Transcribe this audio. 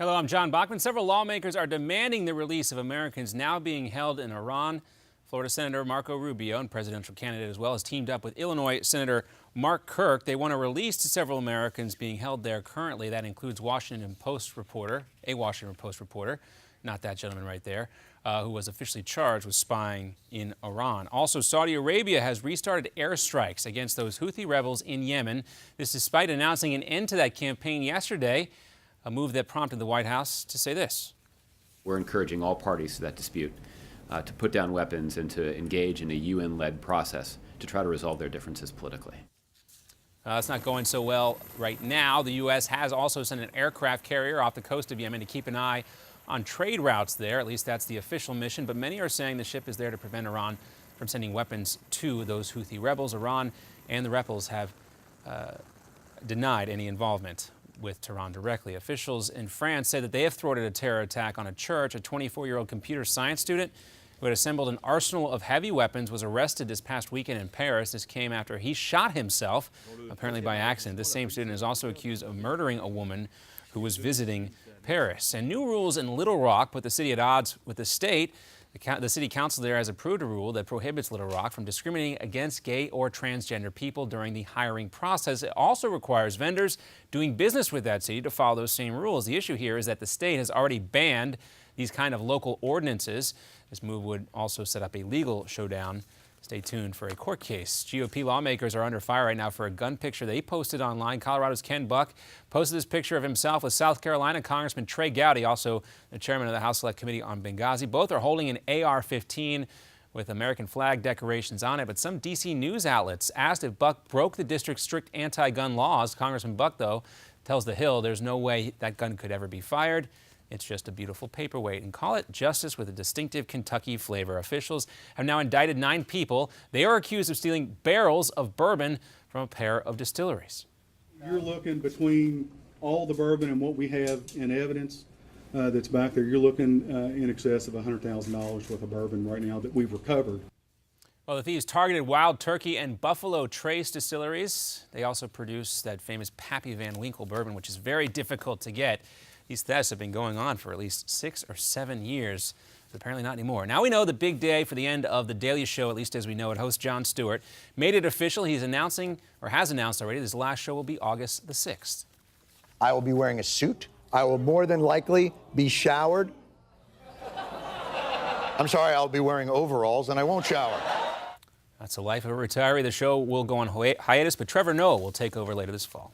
Hello, I'm John Bachman. Several lawmakers are demanding the release of Americans now being held in Iran. Florida Senator Marco Rubio, and presidential candidate as well, has teamed up with Illinois Senator Mark Kirk. They want to release several Americans being held there currently. That includes a Washington Post reporter, not that gentleman right there, who was officially charged with spying in Iran. Also, Saudi Arabia has restarted airstrikes against those Houthi rebels in Yemen. This despite announcing an end to that campaign yesterday, a move that prompted the White House to say this. We're encouraging all parties to that dispute to put down weapons and to engage in a UN-led process to try to resolve their differences politically. It's not going so well right now. The U.S. has also sent an aircraft carrier off the coast of Yemen to keep an eye on trade routes there. At least that's the official mission. But many are saying the ship is there to prevent Iran from sending weapons to those Houthi rebels. Iran and the rebels have denied any involvement with Tehran directly. Officials in France say that they have thwarted a terror attack on a church. A 24-year-old computer science student who had assembled an arsenal of heavy weapons was arrested this past weekend in Paris. This came after he shot himself, apparently by accident. This same student is also accused of murdering a woman who was visiting Paris. And new rules in Little Rock put the city at odds with the state. The city council there has approved a rule that prohibits Little Rock from discriminating against gay or transgender people during the hiring process. It also requires vendors doing business with that city to follow those same rules. The issue here is that the state has already banned these kind of local ordinances. This move would also set up a legal showdown. Stay tuned for a court case. GOP lawmakers are under fire right now for a gun picture they posted online. Colorado's Ken Buck posted this picture of himself with South Carolina Congressman Trey Gowdy, also the chairman of the House Select Committee on Benghazi. Both are holding an AR-15 with American flag decorations on it. But some D.C. news outlets asked if Buck broke the district's strict anti-gun laws. Congressman Buck, though, tells The Hill there's no way that gun could ever be fired. It's just a beautiful paperweight, and call it justice with a distinctive Kentucky flavor. Officials have now indicted 9 people. They are accused of stealing barrels of bourbon from a pair of distilleries. You're looking between all the bourbon and what we have in evidence that's back there, you're looking in excess of $100,000 worth of bourbon right now that we've recovered. Well, the thieves targeted Wild Turkey and Buffalo Trace distilleries. They also produce that famous Pappy Van Winkle bourbon, which is very difficult to get. These thefts have been going on for at least 6 or 7 years, but apparently not anymore. Now we know the big day for the end of The Daily Show, at least as we know it. Host Jon Stewart made it official. He's announcing, or has announced already, his last show will be August the 6th. I will be wearing a suit. I will more than likely be showered. I'm sorry, I'll be wearing overalls and I won't shower. That's the life of a retiree. The show will go on hiatus, but Trevor Noah will take over later this fall.